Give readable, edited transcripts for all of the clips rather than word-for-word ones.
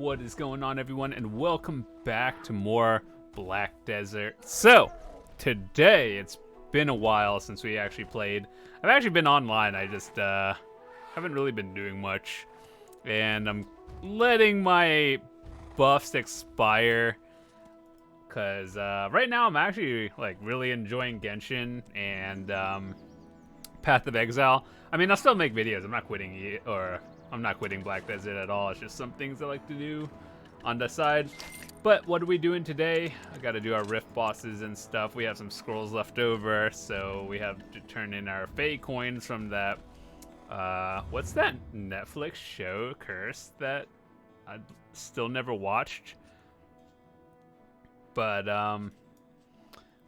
What is going on, everyone, and welcome back to more Black Desert. So, today, it's been a while since we actually played. I've actually been online, I just haven't really been doing much. And I'm letting my buffs expire. Because right now I'm actually like really enjoying Genshin and Path of Exile. I mean, I'll still make videos. I'm not quitting I'm not quitting Black Desert at all. It's just some things I like to do on the side. But what are we doing today? I got to do our rift bosses and stuff. We have some scrolls left over, so we have to turn in our Fae coins from that. What's that Netflix show, Curse, that I still never watched? But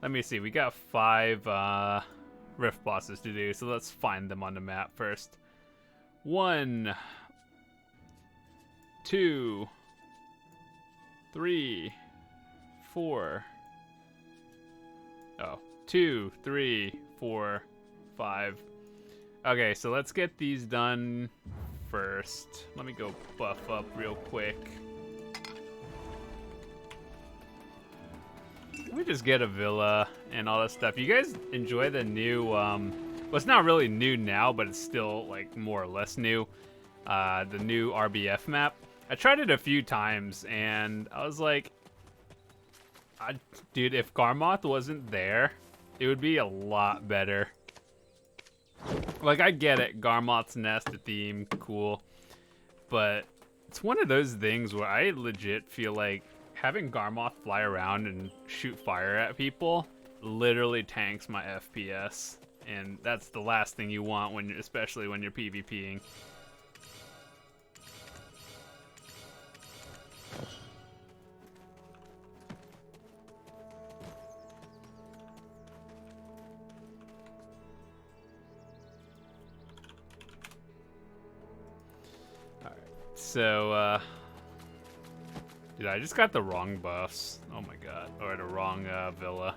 let me see. We got 5 rift bosses to do, so let's find them on the map first. 1, 2, 3, 4. Oh, 2, 3, 4, 5. Okay, so let's get these done first. Let me go buff up real quick. Let me just get a villa and all that stuff. You guys enjoy the new, well, it's not really new now, but it's still, like, more or less new. The new RBF map. I tried it a few times, and I was like, dude, if Garmoth wasn't there, it would be a lot better. Like, I get it, Garmoth's Nest, the theme, cool. But it's one of those things where I legit feel like having Garmoth fly around and shoot fire at people literally tanks my FPS, and that's the last thing you want when, especially when you're PvPing. All right, so dude, I just got the wrong buffs. Oh my god. Or the wrong villa.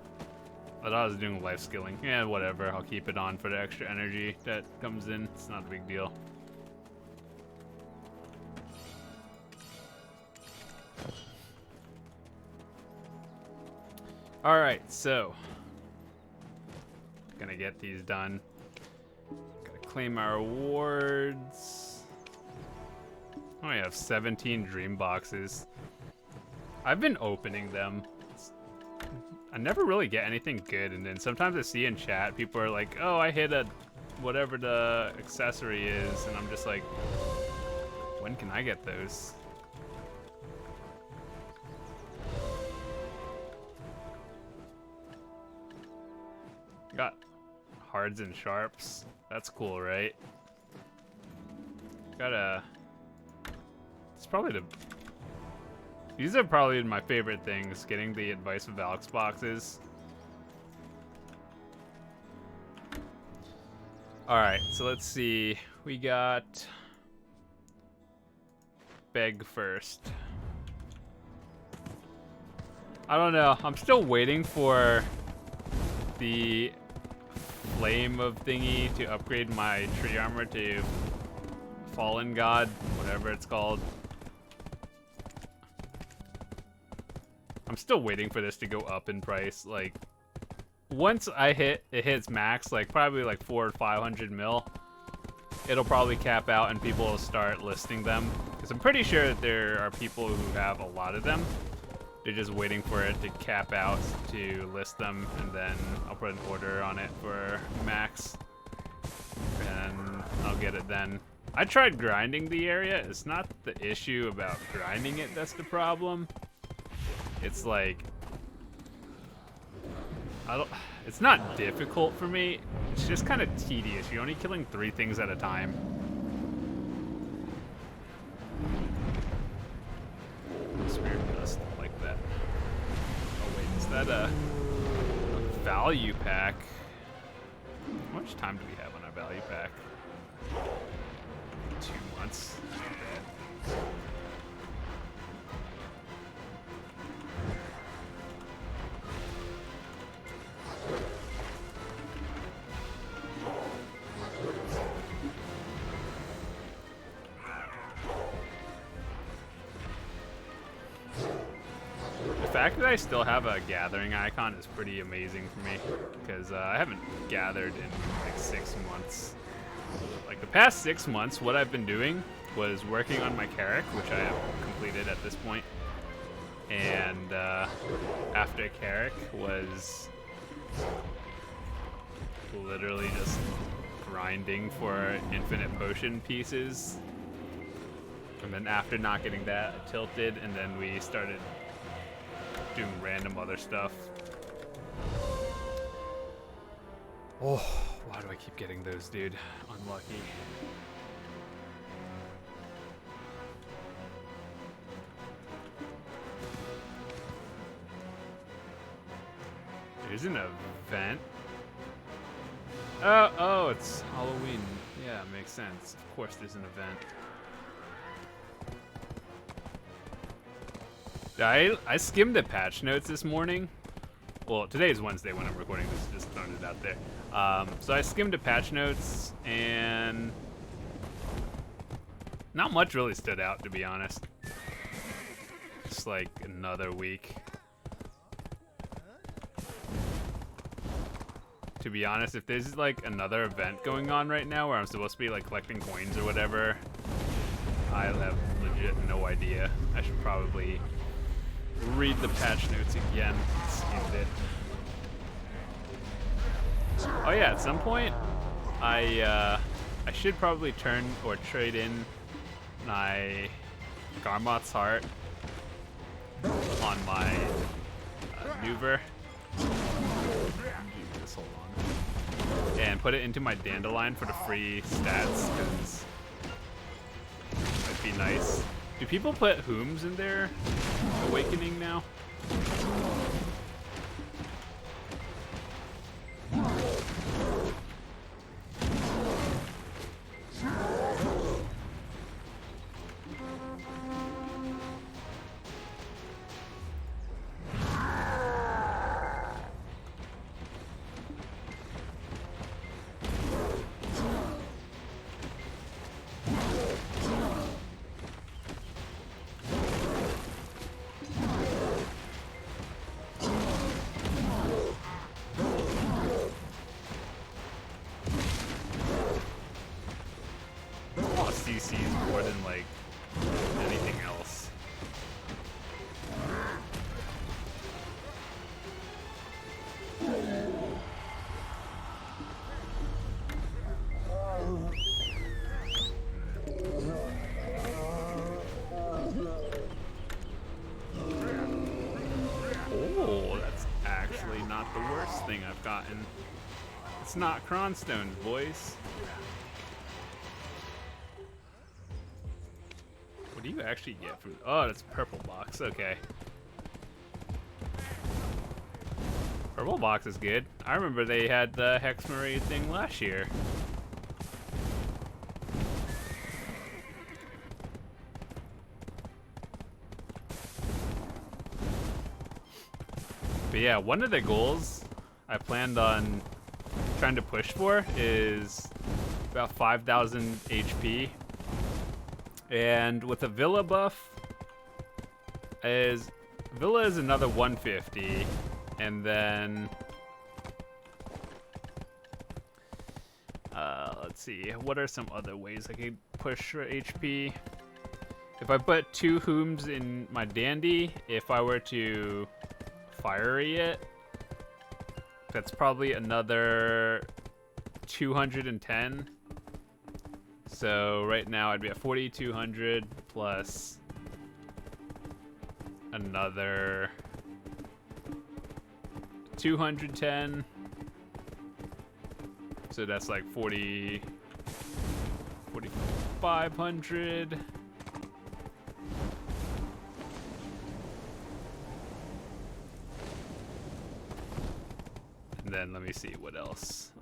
I thought I was doing life skilling. Yeah, whatever. I'll keep it on for the extra energy that comes in. It's not a big deal. Alright, so. Gonna get these done. Gotta claim our rewards. Oh, I have 17 dream boxes. I've been opening them. I never really get anything good, and then sometimes I see in chat people are like, oh, I hit a whatever the accessory is, and I'm just like, when can I get those? Got hards and sharps. That's cool, right? Got a... It's probably the... These are probably my favorite things, getting the Advice of Alex boxes. Alright, so let's see. We got... Beg first. I don't know. I'm still waiting for the flame of thingy to upgrade my tree armor to Fallen God, whatever it's called. I'm still waiting for this to go up in price. Like, once it hits max, like probably like 400 or 500 mil, it'll probably cap out and people will start listing them. Because I'm pretty sure that there are people who have a lot of them. They're just waiting for it to cap out to list them, and then I'll put an order on it for max, and I'll get it then. I tried grinding the area. It's not the issue about grinding it that's the problem. It's like, it's not difficult for me. It's just kind of tedious. You're only killing 3 things at a time. Spirit dust like that. Oh wait, is that a value pack? How much time do we have on our value pack? 2 months. fact that I still have a gathering icon is pretty amazing for me, because I haven't gathered in like 6 months. Like the past 6 months, what I've been doing was working on my Carrick, which I have completed at this point. And after Carrick was literally just grinding for infinite potion pieces. And then after not getting that, I tilted, and then we started doing random other stuff. Oh, why do I keep getting those, dude? Unlucky. There's an event. Oh, it's Halloween. Yeah, makes sense. Of course there's an event. I skimmed the patch notes this morning. Well, today is Wednesday when I'm recording this, just throwing it out there. So I skimmed the patch notes, and not much really stood out, to be honest. It's like another week. To be honest, if there's like another event going on right now where I'm supposed to be like collecting coins or whatever, I have legit no idea. I should probably read the patch notes again. Skimmed it. Oh yeah, at some point, I should probably turn or trade in my Garmoth's Heart on my Nuver. Hold on. And put it into my Dandelion for the free stats, because that'd be nice. Do people put Hooms in their Awakening now? CCs more than like anything else. Oh, that's actually not the worst thing I've gotten. It's not Cronstones, boys. What do you actually get from? Oh, that's purple box. Okay. Purple box is good. I remember they had the Hexmarade thing last year. But yeah, one of the goals I planned on trying to push for is about 5,000 HP. And with a Villa buff, Villa is another 150, and then let's see, what are some other ways I could push for HP? If I put 2 Hooms in my Dandy, if I were to Fiery it, that's probably another 210. So right now I'd be at 4,200 plus another 210. So that's like 4,500. And then let me see what else.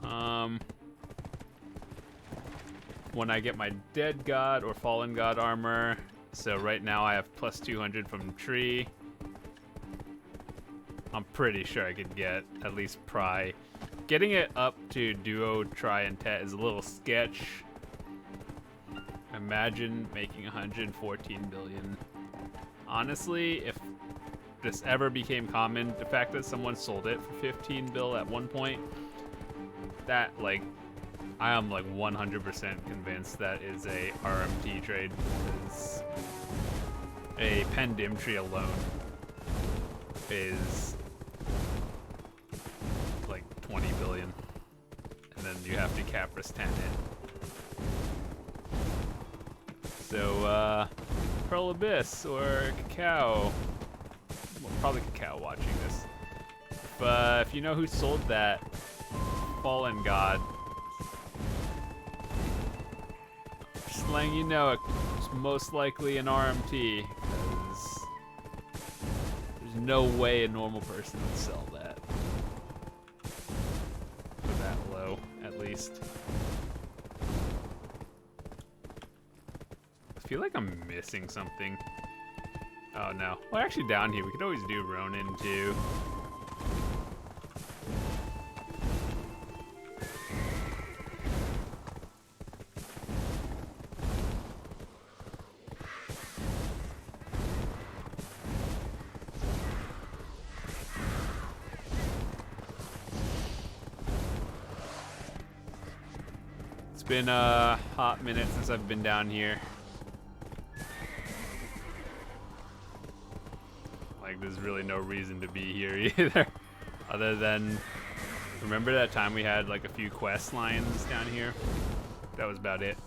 When I get my Dead God or Fallen God armor. So right now I have plus 200 from Tree. I'm pretty sure I could get at least Pry. Getting it up to Duo, Tri, and Tet is a little sketch. Imagine making 114 billion. Honestly, if this ever became common, the fact that someone sold it for 15 bill at one point, that, like, I am like 100% convinced that is a RMT trade, because a Pendimtree alone is like 20 billion, and then you have to Capris 10 it. So, Pearl Abyss or Cacao, well, probably Cacao watching this. If you know who sold that, Fallen God, just letting you know it's most likely an RMT, because there's no way a normal person would sell that for that low, at least. I feel like I'm missing something. Oh no. Well, actually down here, we could always do Ronin too. It's been a hot minute since I've been down here. Like, there's really no reason to be here either, other than, remember that time we had like a few quest lines down here? That was about it.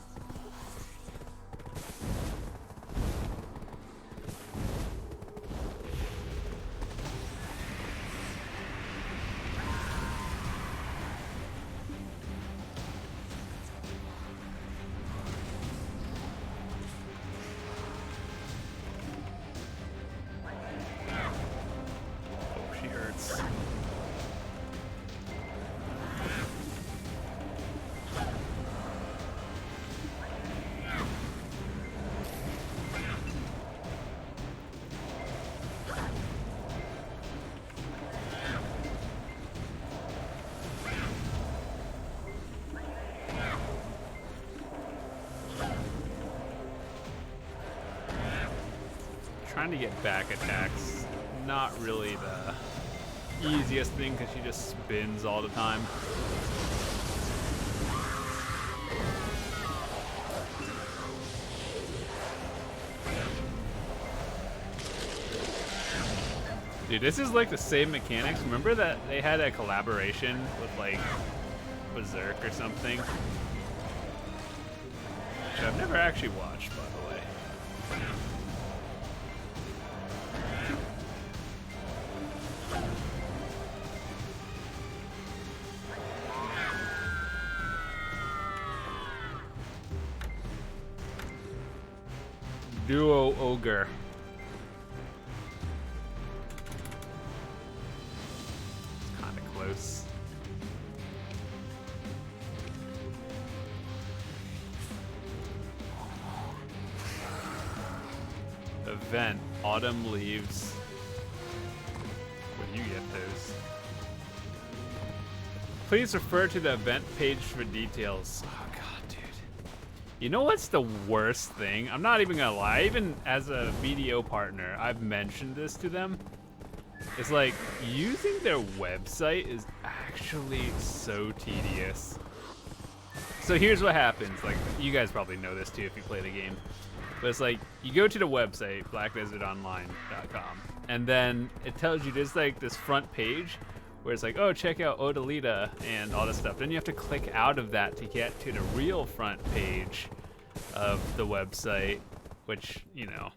Trying to get back attacks, not really the easiest thing because she just spins all the time. Dude, this is like the same mechanics. Remember that they had a collaboration with like Berserk or something? Which I've never actually watched, by the way. Duo Ogre. It's kind of close. Event, Autumn Leaves. Where do you get those? Please refer to the event page for details. Oh god, dude. You know what's the worst thing? I'm not even gonna lie, even as a VDO partner, I've mentioned this to them. It's like, using their website is actually so tedious. So here's what happens, like, you guys probably know this too if you play the game. But it's like, you go to the website, blackdesertonline.com, and then it tells you there's like this front page where it's like, oh, check out Odalita and all this stuff. Then you have to click out of that to get to the real front page of the website, which, you know,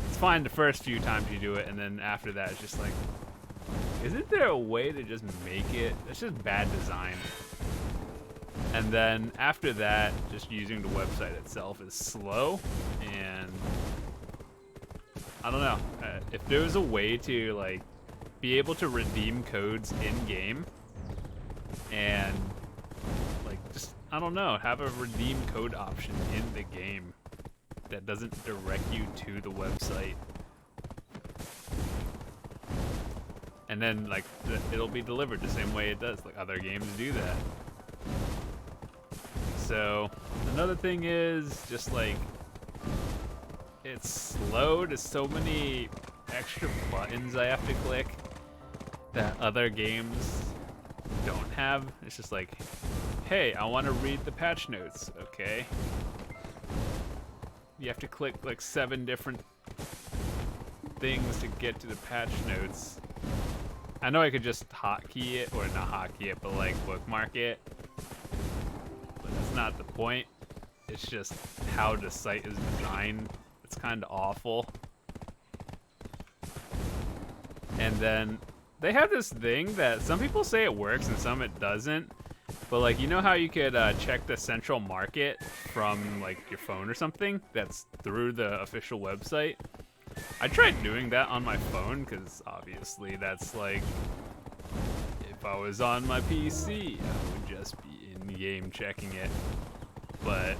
it's fine the first few times you do it, and then after that it's just like, isn't there a way to just make it? It's just bad design. And then after that, just using the website itself is slow, and I don't know. If there was a way to like be able to redeem codes in game, and like just, I don't know, have a redeem code option in the game that doesn't direct you to the website, and then like it'll be delivered the same way it does. Like other games do that. So another thing is just like, it's slow to so many extra buttons I have to click that other games don't have. It's just like, hey, I want to read the patch notes. Okay. You have to click like 7 different things to get to the patch notes. I know I could just hotkey it, or not hotkey it, but like bookmark it. But that's not the point. It's just how the site is designed. It's kind of awful. And then they have this thing that some people say it works and some it doesn't. But like, you know how you could check the central market from like your phone or something? That's through the official website. I tried doing that on my phone because obviously that's like, if I was on my PC, I would just be in the game checking it. But,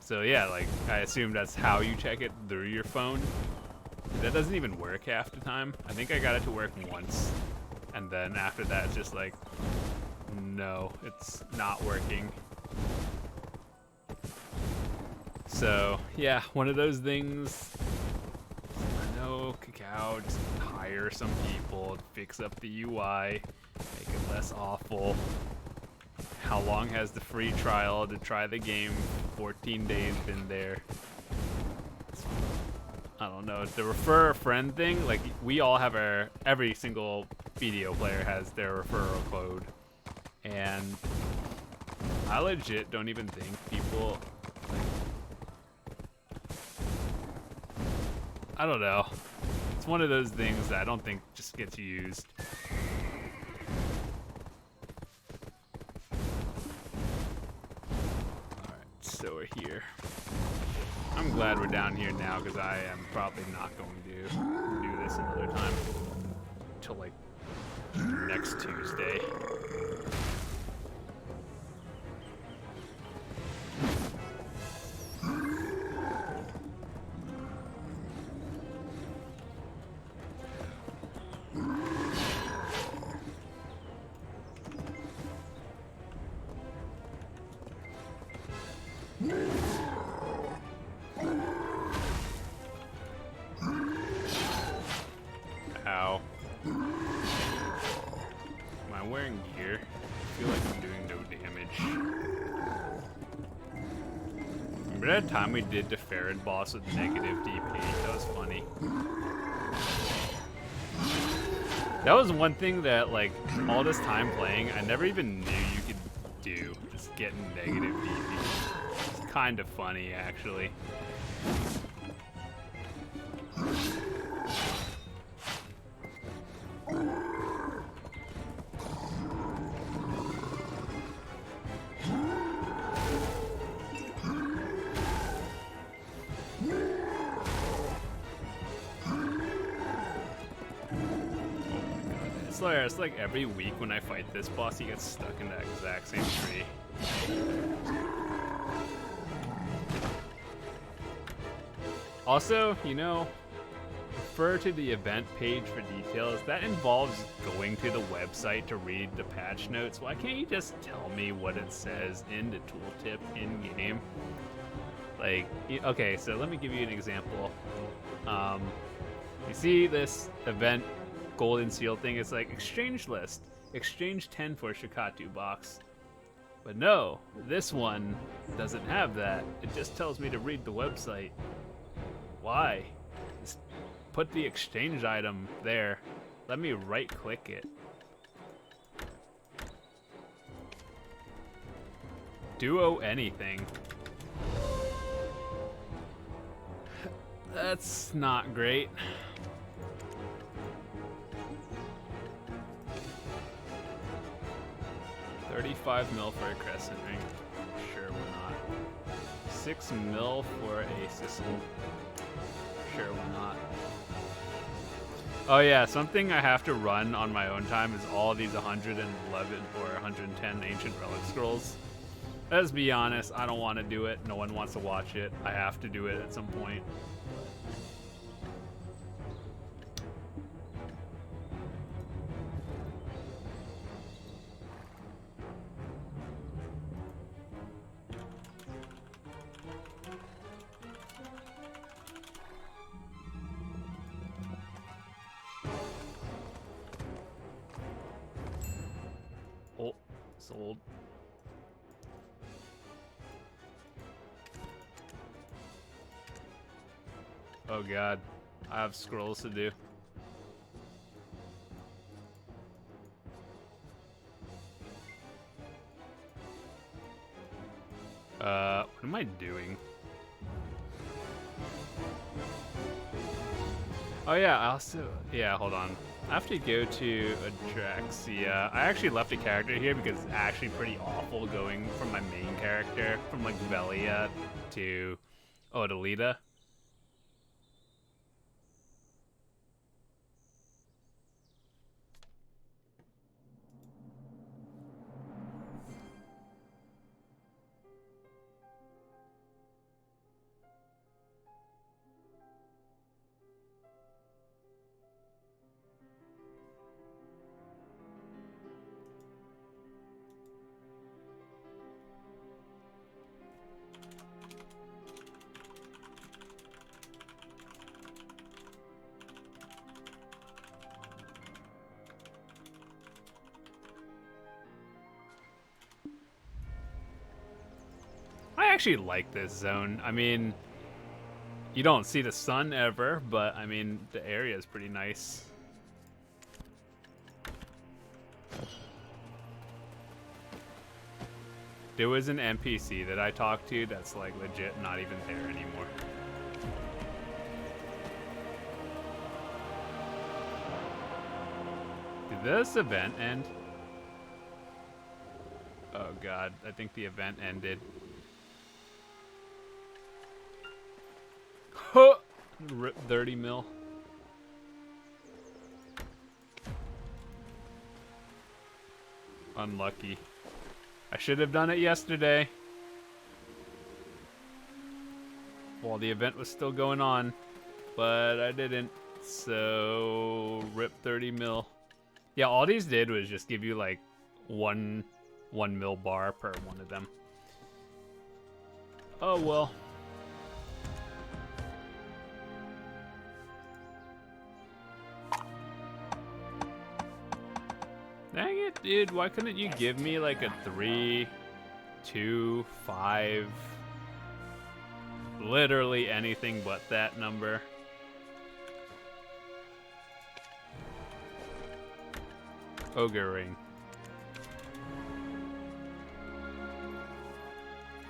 so yeah, like I assume that's how you check it, through your phone. That doesn't even work half the time. I think I got it to work once. And then after that, it's just like, no, it's not working. So, yeah, one of those things. I know, Cacao, just hire some people to fix up the UI, make it less awful. How long has the free trial to try the game? 14 days been there. I don't know, the refer a friend thing, like we all have every single video player has their referral code. And I legit don't even think people, I don't know. It's one of those things that I don't think just gets used. Alright, so we're here. I'm glad we're down here now because I am probably not going to do this another time. Till like next Tuesday. Ow. Am I wearing gear? I feel like I'm doing no damage. Remember that time we did the Ferret boss with negative DP? That was funny. That was one thing that, like, all this time playing, I never even knew you could do. Just getting negative DP. It's kind of funny, actually. It's like every week when I fight this boss, he gets stuck in that exact same tree. Also, you know, refer to the event page for details. That involves going to the website to read the patch notes. Why can't you just tell me what it says in the tooltip in-game? Like, okay, so let me give you an example. You see this event golden seal thing? It's like exchange list, exchange 10 for a Shikatu box. But no, this one doesn't have that. It just tells me to read the website. Why? Just put the exchange item there. Let me right click it. Duo anything. That's not great. $35 mil for a crescent ring. Sure, why not? $6 mil for a Sicily. Sure, why not? Oh yeah, something I have to run on my own time is all these 111 or 110 ancient relic scrolls. Let's be honest, I don't want to do it. No one wants to watch it. I have to do it at some point. Sold. Oh god, I have scrolls to do. What am I doing? Oh yeah, I also, yeah, hold on. I have to go to Adraxia. I actually left a character here because it's actually pretty awful going from my main character, from like Velia to Odalita. I actually like this zone. I mean, you don't see the sun ever, but I mean, the area is pretty nice. There was an NPC that I talked to that's like legit not even there anymore. Did this event end? Oh god, I think the event ended. Rip 30 mil. Unlucky. I should have done it yesterday, while the event was still going on, but I didn't, so rip 30 mil. Yeah, all these did was just give you like one mil bar per one of them. Oh well. Dang it, dude. Why couldn't you give me like a 3, 2, 5? Literally anything but that number. Ogre ring.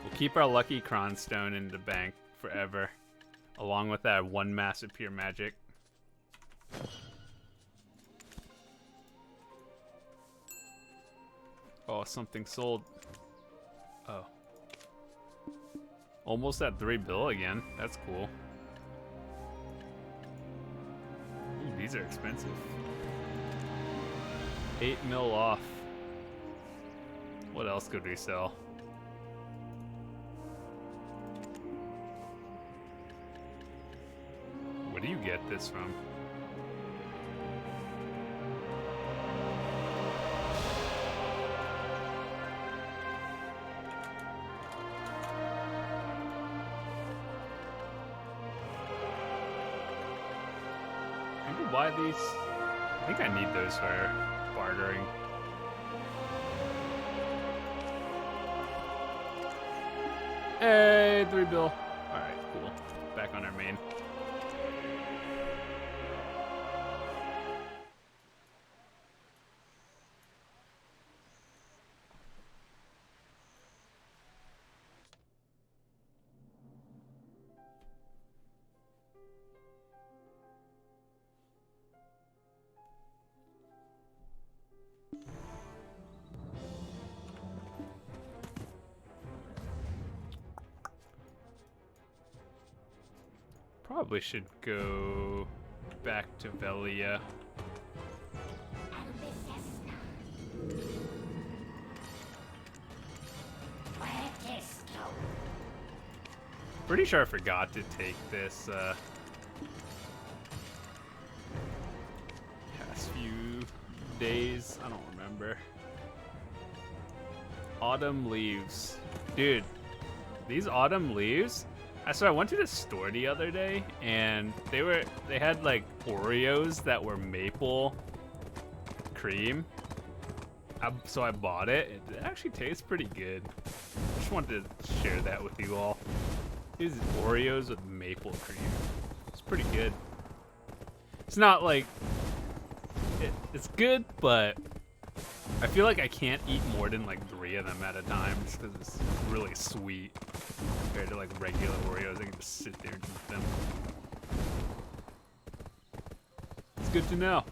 We'll keep our lucky Cronstone in the bank forever, along with that one massive pure magic. Oh, something sold. Oh. Almost at 3 bill again. That's cool. Ooh, these are expensive. 8 mil off. What else could we sell? Where do you get this from? Buy these? I think I need those for bartering. Hey, 3 bill. Alright, cool. Back on our main. Probably should go back to Velia. Pretty sure I forgot to take this past few days. I don't remember. Autumn leaves. Dude, these autumn leaves. So I went to the store the other day, and they had like Oreos that were maple cream. So I bought it. It actually tastes pretty good. Just wanted to share that with you all. These Oreos with maple cream. It's pretty good. It's not like it's good, but I feel like I can't eat more than like 3 of them at a time just because it's really sweet compared to like regular Oreos. I can just sit there and eat them. It's good to know.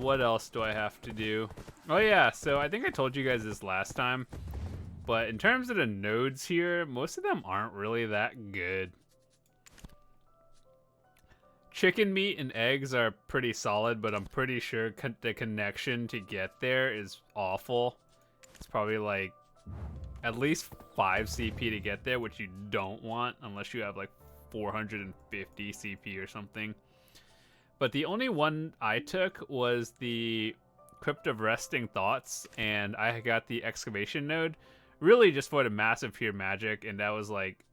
What else do I have to do? Oh yeah, so I think I told you guys this last time, but in terms of the nodes here, most of them aren't really that good. Chicken meat and eggs are pretty solid, but I'm pretty sure the connection to get there is awful. It's probably like at least 5 CP to get there, which you don't want unless you have like 450 CP or something. But the only one I took was the Crypt of Resting Thoughts, and I got the Excavation node, really just for the massive pure magic, and that was like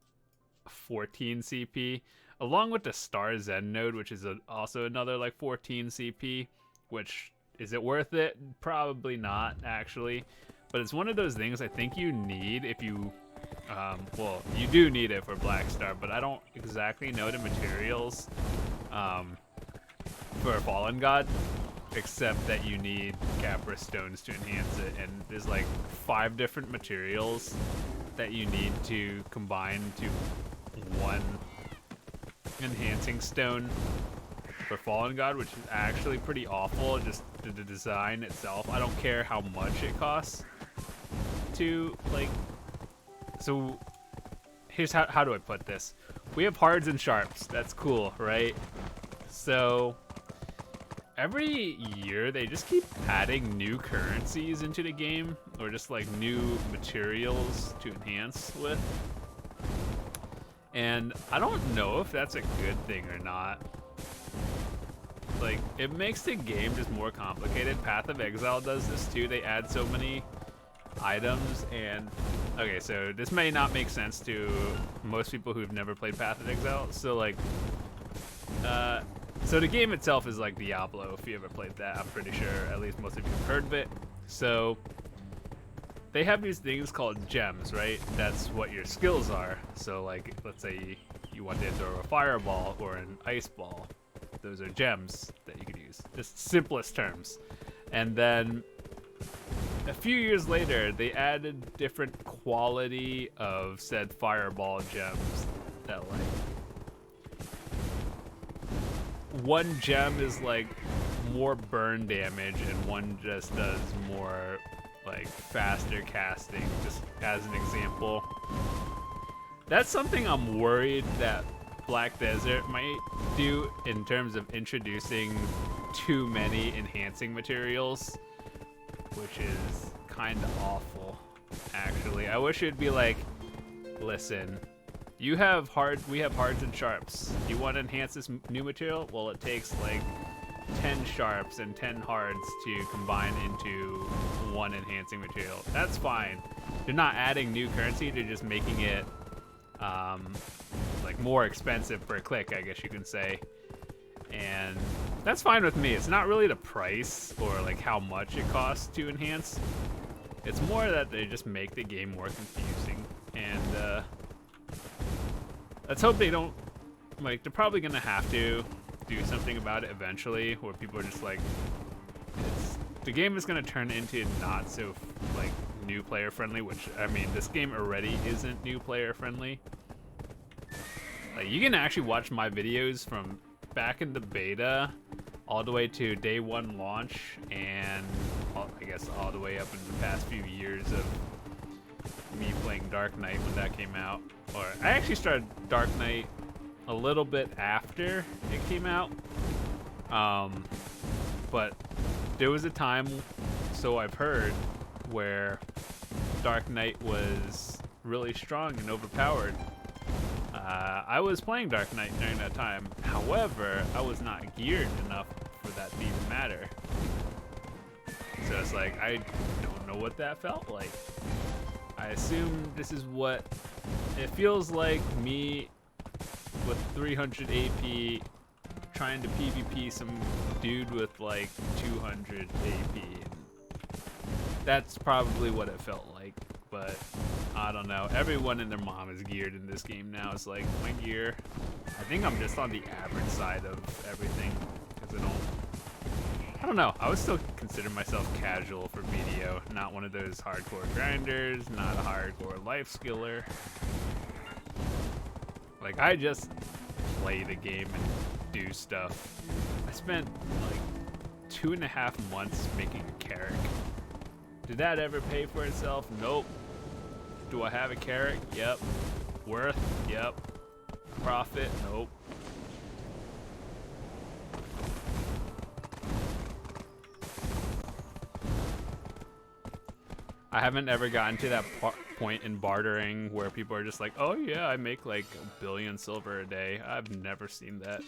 14 CP, along with the Star Zen node, which is also another like 14 CP, which, is it worth it? Probably not, actually. But it's one of those things I think you need if you, well, you do need it for Black Star, but I don't exactly know the materials. For a Fallen God, except that you need Capra stones to enhance it, and there's like 5 different materials that you need to combine to one enhancing stone for Fallen God, which is actually pretty awful. Just the design itself, I don't care how much it costs to, like, so here's how do I put this. We have hards and sharps, that's cool, right? So every year they just keep adding new currencies into the game, or just like new materials to enhance with. And I don't know if that's a good thing or not. Like, it makes the game just more complicated. Path of Exile does this too. They add so many items, and okay, so this may not make sense to most people who've never played Path of Exile. So like, so the game itself is like Diablo, if you ever played that. I'm pretty sure at least most of you have heard of it. So they have these things called gems, right? That's what your skills are. So like, let's say you want to throw a fireball or an ice ball. Those are gems that you could use. Just simplest terms. And then a few years later, they added different quality of said fireball gems that like, one gem is like more burn damage and one just does more like faster casting, just as an example. That's something I'm worried that Black Desert might do in terms of introducing too many enhancing materials, which is kind of awful, actually. I wish it'd be like, listen, we have hards and sharps. You want to enhance this new material? Well, it takes like 10 sharps and 10 hards to combine into one enhancing material. That's fine. They're not adding new currency, they're just making it like more expensive per click, I guess you can say. And that's fine with me. It's not really the price or like how much it costs to enhance. It's more that they just make the game more confusing. And let's hope they don't, like, they're probably gonna have to do something about it eventually, where people are just like, the game is gonna turn into not so like new player friendly, which, I mean, this game already isn't new player friendly. Like, you can actually watch my videos from back in the beta all the way to day 1 launch, and I guess all the way up in the past few years of me playing Dark Knight when that came out. Or I actually started Dark Knight a little bit after it came out, but there was a time, so I've heard, where Dark Knight was really strong and overpowered. I was playing Dark Knight during that time. However, I was not geared enough for that to even matter. So it's like, I don't know what that felt like. I assume this is what it feels like, me with 300 AP trying to PvP some dude with like 200 AP. That's probably what it felt like, but I don't know. Everyone and their mom is geared in this game now. It's like, my gear, I think I'm just on the average side of everything, because I don't know. I would still consider myself casual for video, not one of those hardcore grinders, not a hardcore life skiller. Like, I just play the game and do stuff. I spent like 2.5 months making a carrick. Did that ever pay for itself? Nope. Do I have a carrick? Yep. Worth? Yep. Profit? Nope. I haven't ever gotten to that point in bartering where people are just like, oh yeah, I make like 1 billion silver a day. I've never seen that.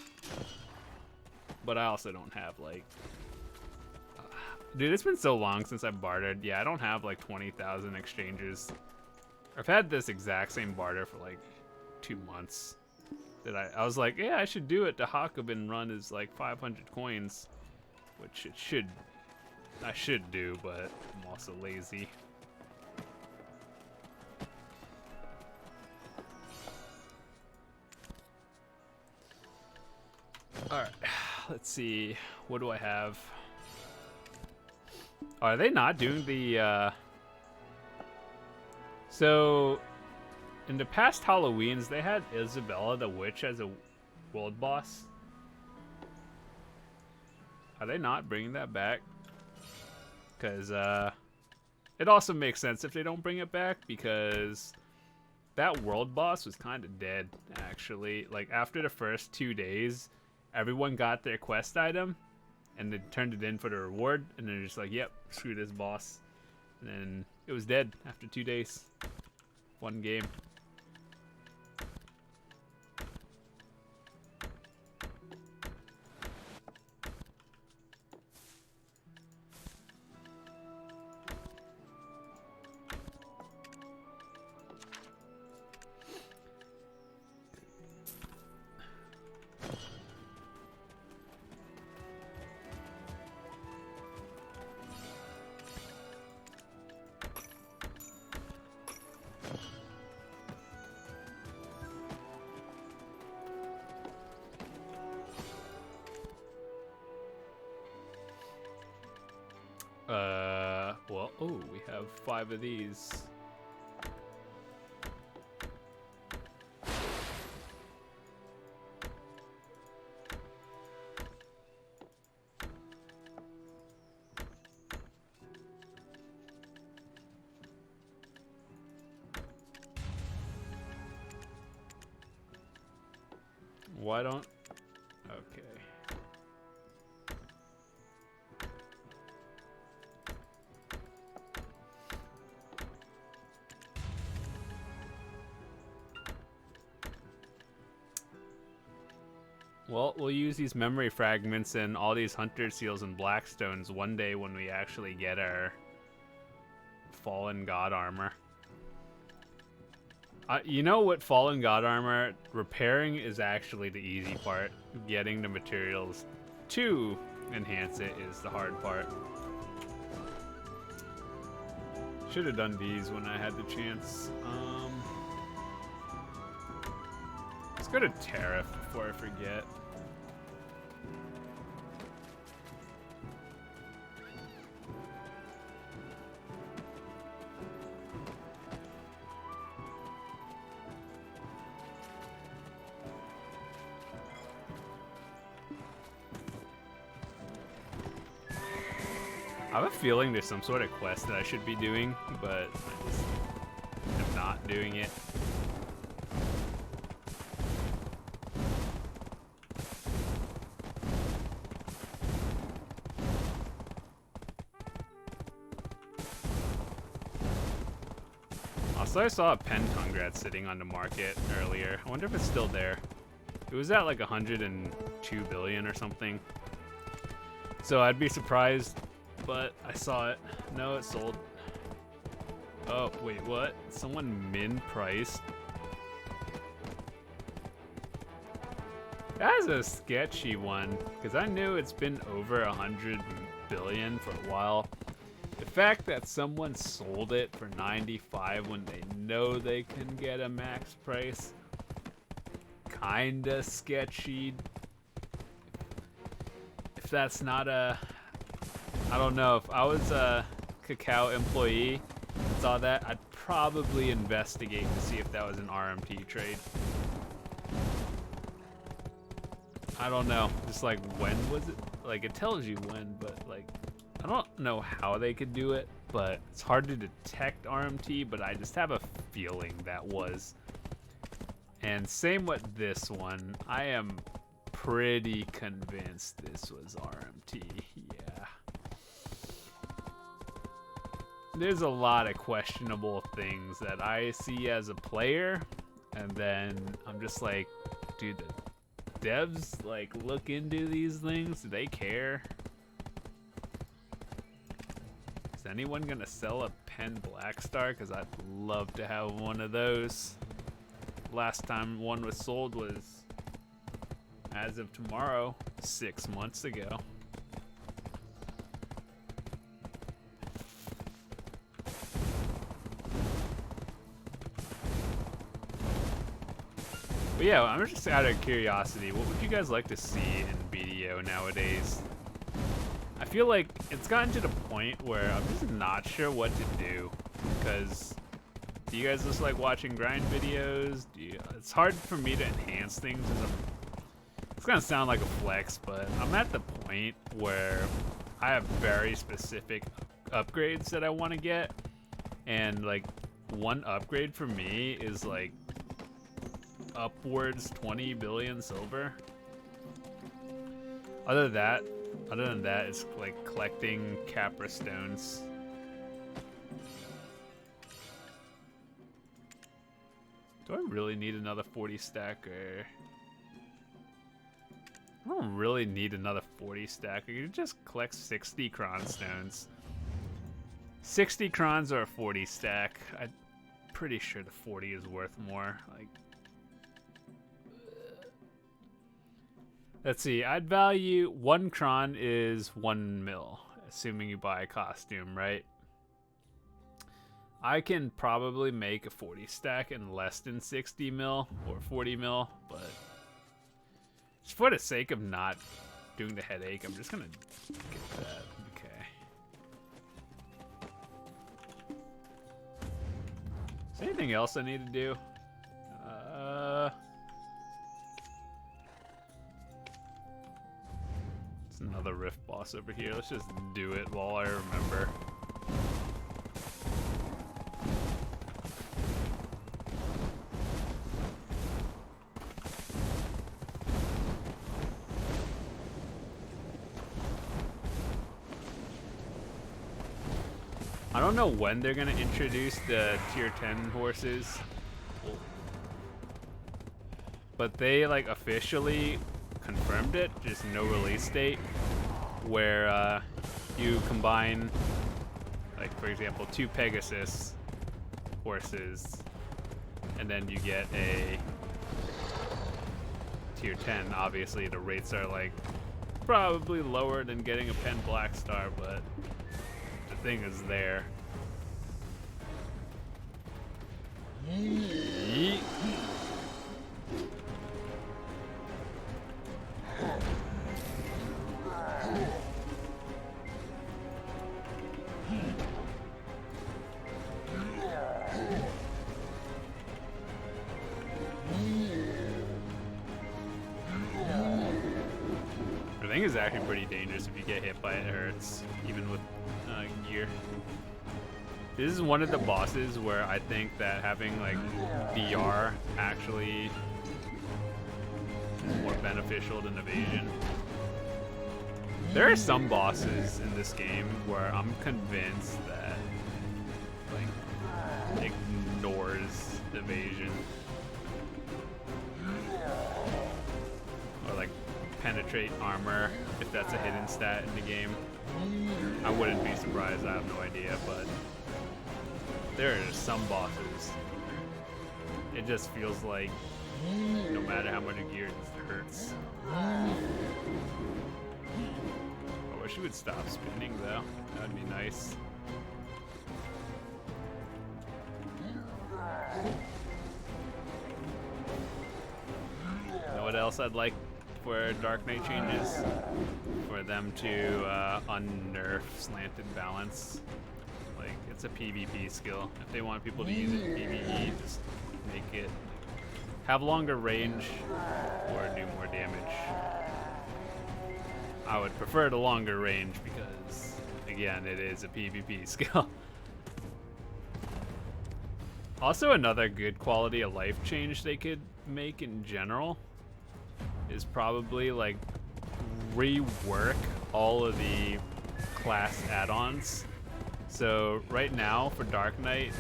But I also don't have like... Dude, it's been so long since I've bartered. Yeah, I don't have like 20,000 exchanges. I've had this exact same barter for like 2 months. That I was like, yeah, I should do it. The Hakobin run is like 500 coins. Which I should do, but I'm also lazy. Alright, let's see. What do I have? Are they not doing the, So, in the past Halloweens, they had Isabella the Witch as a world boss. Are they not bringing that back? Because, it also makes sense if they don't bring it back, because that world boss was kind of dead, actually. Like, after the first 2 days, everyone got their quest item, and they turned it in for the reward, and they're just like, yep, screw this boss. And then it was dead after 2 days. One game. Well, oh, we have 5 of these. Why don't... Okay. Well, we'll use these memory fragments and all these hunter seals and blackstones one day when we actually get our fallen god armor. You know what, fallen god armor, repairing is actually the easy part. Getting the materials to enhance it is the hard part. Should have done these when I had the chance. Let's go to Tariff before I forget. I have a feeling there's some sort of quest that I should be doing, but I just am not doing it. Also, I saw a Pentungrat sitting on the market earlier. I wonder if it's still there. It was at like 102 billion or something. So I'd be surprised, but I saw it. No, it sold. Oh, wait, what? Someone min-priced? That's a sketchy one, because I knew it's been over 100 billion for a while. The fact that someone sold it for 95 when they know they can get a max price, kinda sketchy. If that's not a, I don't know, if I was a Kakao employee and saw that, I'd probably investigate to see if that was an RMT trade. I don't know, just like when was it? Like it tells you when, but like I don't know how they could do it, but it's hard to detect RMT, but I just have a feeling that was. And same with this one. I am pretty convinced this was RMT, yeah. There's a lot of questionable things that I see as a player, and then I'm just like, dude, the devs like look into these things? Do they care? Is anyone gonna sell a Pen Blackstar? Because I'd love to have one of those. Last time one was sold was, as of tomorrow, 6 months ago. But yeah, I'm just out of curiosity, what would you guys like to see in BDO nowadays? I feel like it's gotten to the point where I'm just not sure what to do, because do you guys just like watching grind videos? It's hard for me to enhance things. It's gonna sound like a flex, but I'm at the point where I have very specific upgrades that I want to get, and like one upgrade for me is like upwards 20 billion silver. Other than that, it's like collecting Capra stones. Do I really need another 40 stacker? I don't really need another 40 stacker. You just collect 60 cron stones. 60 crons or a 40 stack. I'm pretty sure the 40 is worth more. Like, let's see. I'd value 1 cron is 1 mil, assuming you buy a costume, right? I can probably make a 40 stack in less than 60 mil or 40 mil, but just for the sake of not doing the headache, I'm just gonna get that. Okay. Is there anything else I need to do? It's another rift boss over here. Let's just do it while I remember. I don't know when they're gonna introduce the tier 10 horses, but they like officially confirmed it, just no release date, where you combine, like for example, 2 Pegasus horses, and then you get a tier 10. Obviously the rates are like probably lower than getting a Pen Blackstar, but the thing is there. Yeet. The thing is actually pretty dangerous. If you get hit by it, it hurts, even with gear. This is one of the bosses where I think that having like DR actually is more beneficial than evasion. There are some bosses in this game where I'm convinced that like ignore evasion. Or like penetrate armor, if that's a hidden stat in the game. I wouldn't be surprised, I have no idea, but there are some bosses. It just feels like no matter how much gear, it just hurts. I wish he would stop spinning though, that would be nice. You know what else I'd like for Dark Knight changes? For them to unnerf slanted balance. Like, it's a PvP skill. If they want people to use it in PvE, just make it have longer range or do more damage. I would prefer the longer range because, again, it is a PvP skill. Also, another good quality of life change they could make in general is probably like rework all of the class add-ons. So right now for Dark Knight,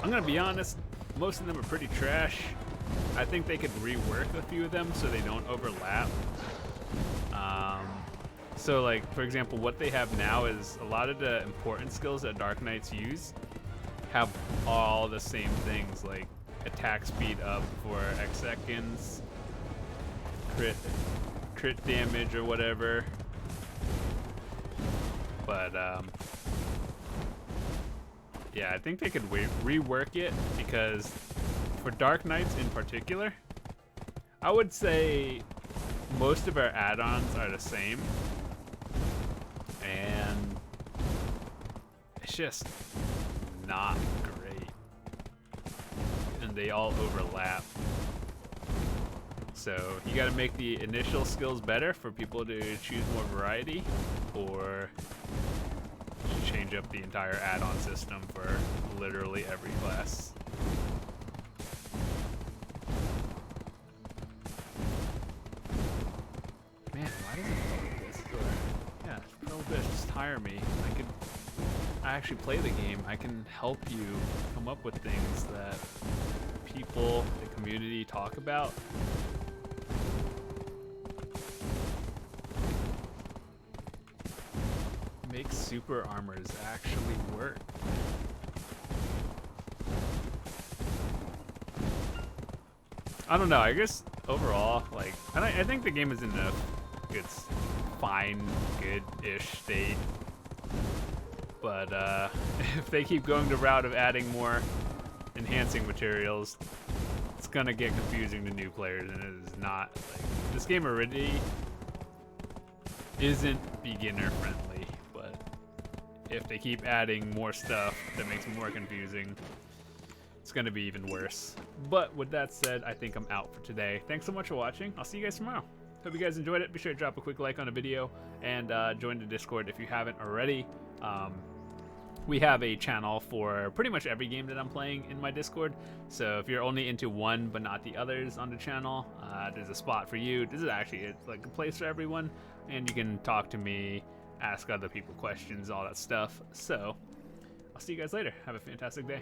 I'm gonna be honest, most of them are pretty trash. I think they could rework a few of them so they don't overlap. So like, for example, what they have now is a lot of the important skills that Dark Knights use have all the same things, like attack speed up for X seconds, crit damage or whatever. But yeah, I think they could rework it, because for Dark Knights in particular, I would say most of our add-ons are the same, and it's just not great, and they all overlap. So you got to make the initial skills better for people to choose more variety, or change up the entire add-on system for literally every class. Man, why does it feel like this? Or, yeah, Pro-Bish, just hire me. I actually play the game. I can help you come up with things that people, the community, talk about. Make super armors actually work. I don't know, I guess overall, like, I think the game is in a good, fine, good-ish state. But if they keep going the route of adding more enhancing materials, it's gonna get confusing to new players, and it is not, like, this game already isn't beginner friendly, but if they keep adding more stuff that makes it more confusing, it's gonna be even worse. But with that said, I think I'm out for today. Thanks so much for watching. I'll see you guys tomorrow. Hope you guys enjoyed it. Be sure to drop a quick like on the video and join the Discord if you haven't already. We have a channel for pretty much every game that I'm playing in my Discord. So if you're only into one but not the others on the channel, there's a spot for you. This is actually like a place for everyone, and you can talk to me, ask other people questions, all that stuff. So I'll see you guys later. Have a fantastic day.